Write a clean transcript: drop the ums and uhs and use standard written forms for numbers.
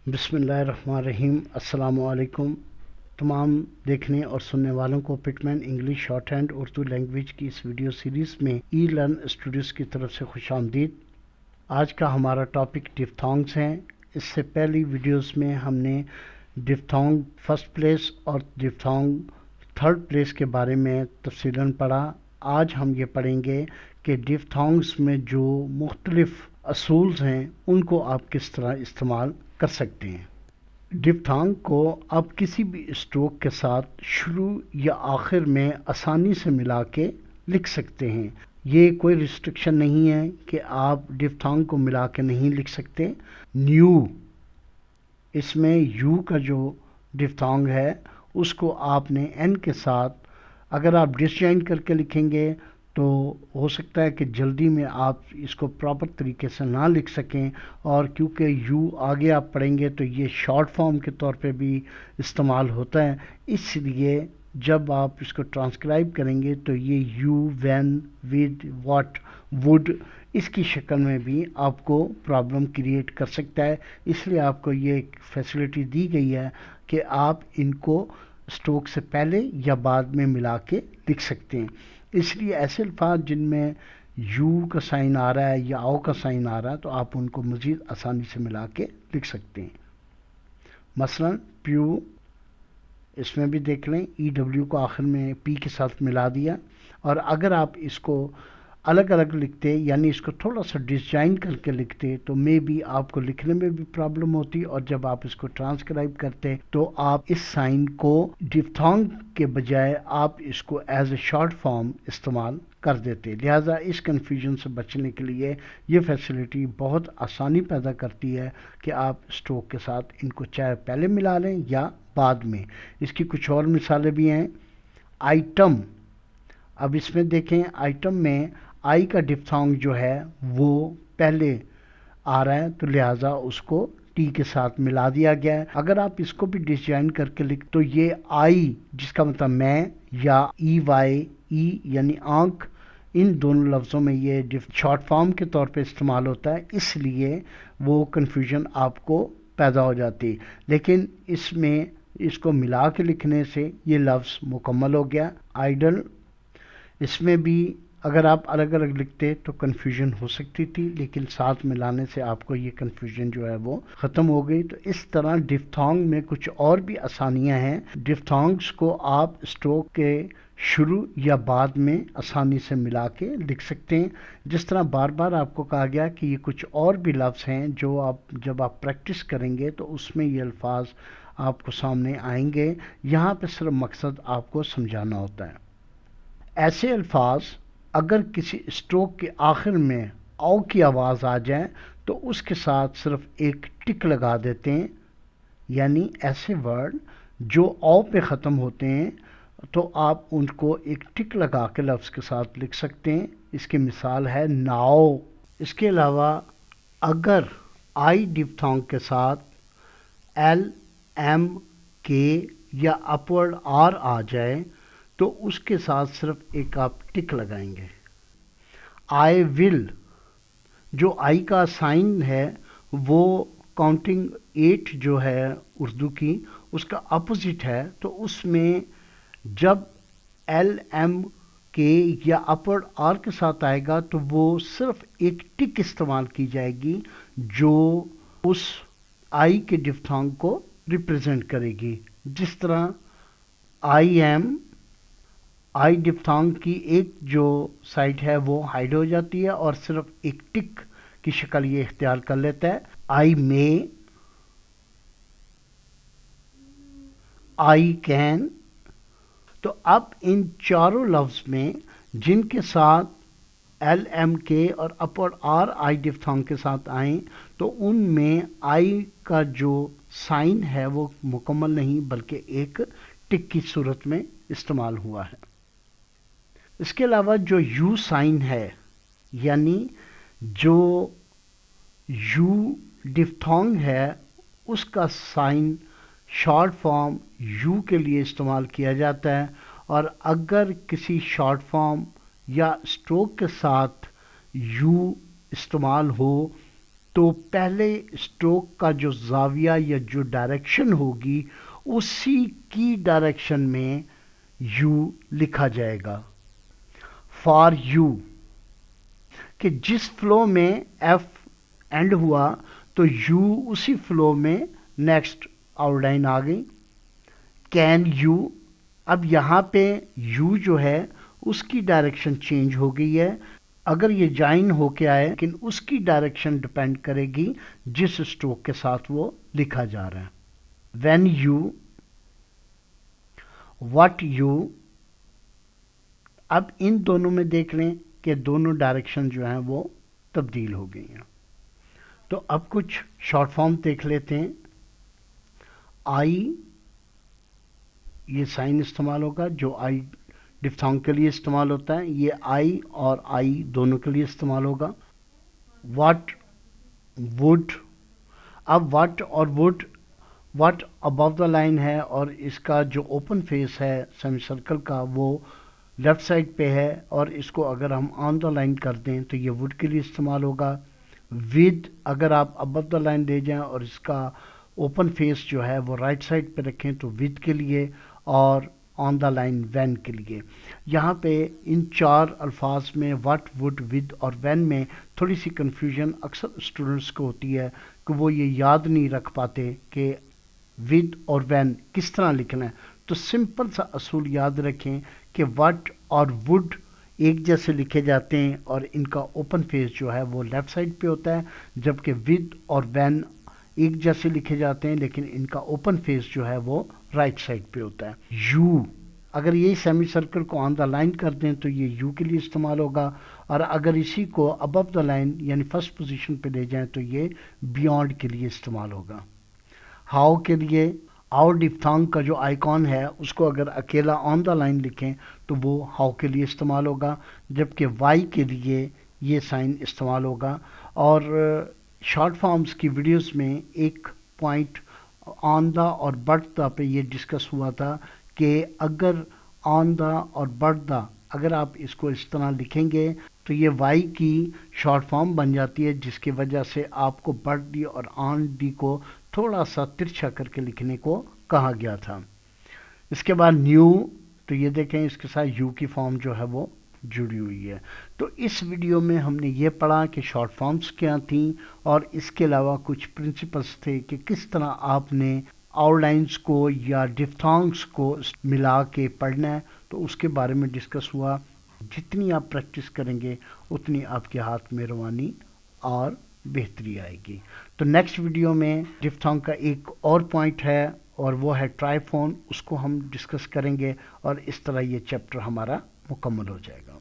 بسم اللہ الرحمن الرحیم۔ السلام علیکم تمام دیکھنے اور سننے والوں کو Pitman English shorthand Urdu language کی اس ویڈیو سیریز میں ای لرن اسٹوڈیوز کی طرف سے خوش آمدید۔ آج کا ہمارا ٹاپک ڈفتھانگز ہیں۔ اس سے پہلی ویڈیوز میں ہم نے ڈفتھانگ فرسٹ پلیس اور ڈفتھانگ تھرڈ پلیس کے بارے میں تفصیلاً پڑھا۔ آج ہم یہ پڑھیں گے کہ ڈفتھانگز میں جو مختلف اصولز ہیں ان کو آپ کس طرح استعمال کر سکتے ہیں۔ ڈفتھانگ کو آپ کسی بھی اسٹروک کے ساتھ شروع یا آخر میں آسانی سے ملا کے لکھ سکتے ہیں۔ یہ کوئی ریسٹرکشن نہیں ہے کہ آپ ڈفتھانگ کو ملا کے نہیں لکھ سکتے۔ نیو، اس میں یو کا جو ڈفتھانگ ہے اس کو آپ نے این کے ساتھ اگر آپ ڈسجوائن کر کے لکھیں گے تو ہو سکتا ہے کہ جلدی میں آپ اس کو پراپر طریقے سے نہ لکھ سکیں، اور کیونکہ یو آگے آپ پڑھیں گے تو یہ شارٹ فارم کے طور پہ بھی استعمال ہوتا ہے، اس لیے جب آپ اس کو ٹرانسکرائب کریں گے تو یہ you, when, with, what, would اس کی شکل میں بھی آپ کو پرابلم کریٹ کر سکتا ہے۔ اس لیے آپ کو یہ فیسلٹی دی گئی ہے کہ آپ ان کو اسٹروک سے پہلے یا بعد میں ملا کے لکھ سکتے ہیں۔ اس لیے ایسے الفاظ جن میں یو کا سائن آ رہا ہے یا او کا سائن آ رہا ہے تو آپ ان کو مزید آسانی سے ملا کے لکھ سکتے ہیں۔ مثلا پیو، اس میں بھی دیکھ لیں ای ڈبلیو کو آخر میں پی کے ساتھ ملا دیا، اور اگر آپ اس کو الگ الگ لکھتے یعنی اس کو تھوڑا سا ڈسجائن کر کے لکھتے تو مے بی آپ کو لکھنے میں بھی پرابلم ہوتی، اور جب آپ اس کو ٹرانسکرائب کرتے تو آپ اس سائن کو ڈفتھانگ کے بجائے آپ اس کو ایز اے شارٹ فارم استعمال کر دیتے۔ لہٰذا اس کنفیوژن سے بچنے کے لیے یہ فیسلٹی بہت آسانی پیدا کرتی ہے کہ آپ اسٹروک کے ساتھ ان کو چاہے پہلے ملا لیں یا بعد میں۔ اس کی کچھ اور مثالیں بھی ہیں۔ آئٹم، اب اس میں دیکھیں آئٹم میں آئی کا ڈفتھانگ جو ہے وہ پہلے آ رہا ہے تو لہٰذا اس کو ٹی کے ساتھ ملا دیا گیا ہے۔ اگر آپ اس کو بھی ڈسجوائن کر کے لکھ تو یہ آئی جس کا مطلب میں، یا ای وائی، ای یعنی آنکھ، ان دونوں لفظوں میں یہ شارٹ فارم کے طور پہ استعمال ہوتا ہے، اس لیے وہ کنفیوژن آپ کو پیدا ہو جاتی۔ لیکن اس میں اس کو ملا کے لکھنے سے یہ لفظ مکمل ہو گیا۔ آئیڈل، اس میں بھی اگر آپ الگ الگ لکھتے تو کنفیوژن ہو سکتی تھی، لیکن ساتھ ملانے سے آپ کو یہ کنفیوژن جو ہے وہ ختم ہو گئی۔ تو اس طرح ڈفتھانگ میں کچھ اور بھی آسانیاں ہیں۔ ڈفتھانگز کو آپ اسٹروک کے شروع یا بعد میں آسانی سے ملا کے لکھ سکتے ہیں۔ جس طرح بار بار آپ کو کہا گیا کہ یہ کچھ اور بھی لفظ ہیں جو آپ جب آپ پریکٹس کریں گے تو اس میں یہ الفاظ آپ کو سامنے آئیں گے۔ یہاں پہ صرف مقصد آپ کو سمجھانا ہوتا ہے۔ ایسے الفاظ اگر کسی اسٹروک کے آخر میں او کی آواز آ جائے تو اس کے ساتھ صرف ایک ٹک لگا دیتے ہیں، یعنی ایسے ورڈ جو او پہ ختم ہوتے ہیں تو آپ ان کو ایک ٹک لگا کے لفظ کے ساتھ لکھ سکتے ہیں۔ اس کی مثال ہے ناؤ۔ اس کے علاوہ اگر آئی ڈفتھانگ کے ساتھ ایل، ایم، کے یا اپورڈ آر آ جائے تو اس کے ساتھ صرف ایک آپ ٹک لگائیں گے۔ آئی ول، جو آئی کا سائن ہے وہ کاؤنٹنگ 8 جو ہے اردو کی اس کا اپوزٹ ہے، تو اس میں جب ایل، ایم، کے یا اپورڈ آر کے ساتھ آئے گا تو وہ صرف ایک ٹک استعمال کی جائے گی جو اس آئی کے ڈفتھانگ کو ریپرزینٹ کرے گی۔ جس طرح آئی ایم، آئی ڈفتھانگ کی ایک جو سائڈ ہے وہ ہائڈ ہو جاتی ہے اور صرف ایک ٹک کی شکل یہ اختیار کر لیتا ہے۔ آئی مے، آئی کین۔ تو اب ان چاروں لفظ میں جن کے ساتھ ایل، ایم، کے اور اپورڈ آر آئی ڈفتھانگ کے ساتھ آئیں تو ان میں آئی کا جو سائن ہے وہ مکمل نہیں بلکہ ایک ٹک کی صورت میں استعمال ہوا ہے۔ اس کے علاوہ جو یو سائن ہے، یعنی جو یو ڈفتھانگ ہے اس کا سائن شارٹ فارم یو کے لیے استعمال کیا جاتا ہے، اور اگر کسی شارٹ فارم یا اسٹروک کے ساتھ یو استعمال ہو تو پہلے اسٹروک کا جو زاویہ یا جو ڈائریکشن ہوگی اسی کی ڈائریکشن میں یو لکھا جائے گا. فار یو کہ جس فلو میں ایف اینڈ ہوا تو یو اسی فلو میں نیکسٹ آؤٹ لائن آ گئی. کین یو، اب یہاں پہ یو جو ہے اس کی ڈائریکشن چینج ہو گئی ہے. اگر یہ جائن ہو کے آئے لیکن اس کی ڈائریکشن ڈپینڈ کرے گی جس اسٹروک کے ساتھ وہ لکھا جا رہا ہے. When you, what you. اب ان دونوں میں دیکھ لیں کہ دونوں ڈائریکشن جو ہیں وہ تبدیل ہو گئی ہیں. تو اب کچھ شارٹ فارم دیکھ لیتے ہیں. آئی، یہ سائن استعمال ہوگا جو آئی ڈفتھانگ کے لیے استعمال ہوتا ہے، یہ آئی اور آئی دونوں کے لیے استعمال ہوگا. وٹ، وڈ. اب وٹ اور وڈ، وٹ ابو دا لائن ہے اور اس کا جو اوپن فیس ہے سیمی سرکل کا وہ لیفٹ سائڈ پہ ہے، اور اس کو اگر ہم آن دا لائن کر دیں تو یہ وڈ کے لیے استعمال ہوگا. ود، اگر آپ ابو دا لائن لے جائیں اور اس کا اوپن فیس جو ہے وہ رائٹ سائڈ پہ رکھیں تو ود کے لیے، اور آن دا لائن وین کے لیے. یہاں پہ ان چار الفاظ میں وٹ، وڈ، ود اور وین میں تھوڑی سی کنفیوژن اکثر اسٹوڈنٹس کو ہوتی ہے کہ وہ یہ یاد نہیں رکھ پاتے کہ ود اور وین کس طرح لکھنا ہے. تو سمپل سا اصول یاد رکھیں کہ وٹ اور وڈ ایک جیسے لکھے جاتے ہیں اور ان کا اوپن فیس جو ہے وہ لیفٹ سائڈ پہ ہوتا ہے، جبکہ ود اور وین ایک جیسے لکھے جاتے ہیں لیکن ان کا اوپن فیس جو ہے وہ رائٹ سائڈ پہ ہوتا ہے. یو، اگر یہ سیمی سرکل کو آن دا لائن کر دیں تو یہ یو کے لیے استعمال ہوگا، اور اگر اسی کو ابو دا لائن یعنی فرسٹ پوزیشن پہ لے جائیں تو یہ بیونڈ کے لیے استعمال ہوگا. ہاؤ کے لیے، آؤ ڈفتھانگ کا جو آئیکن ہے اس کو اگر اکیلا آن دا لائن لکھیں تو وہ ہاؤ کے لیے استعمال ہوگا، جبکہ وائی کے لیے یہ سائن استعمال ہوگا. اور شارٹ فارمز کی ویڈیوز میں ایک پوائنٹ آن دا اور بٹ دا پہ یہ ڈسکس ہوا تھا کہ اگر آن دا اور بٹ دا اگر آپ اس کو اس طرح لکھیں گے تو یہ وائی کی شارٹ فارم بن جاتی ہے، جس کی وجہ سے آپ کو بٹ ڈی اور آن ڈی کو تھوڑا سا ترچھا کر کے لکھنے کو کہا گیا تھا. اس کے بعد نیو، تو یہ دیکھیں اس کے ساتھ یو کی فارم جو ہے وہ جڑی ہوئی ہے. تو اس ویڈیو میں ہم نے یہ پڑھا کہ شارٹ فارمز کیا تھیں، اور اس کے علاوہ کچھ پرنسپلز تھے کہ کس طرح آپ نے آؤٹ لائنز کو یا ڈفتھانگز کو ملا کے پڑھنا ہے. تو اس کے بارے میں ڈسکس ہوا. جتنی آپ پریکٹس کریں گے اتنی آپ کے ہاتھ میں روانی اور بہتری آئے گی. تو نیکسٹ ویڈیو میں ڈفتھانگ کا ایک اور پوائنٹ ہے اور وہ ہے ٹرائیفون، اس کو ہم ڈسکس کریں گے، اور اس طرح یہ چیپٹر ہمارا مکمل ہو جائے گا.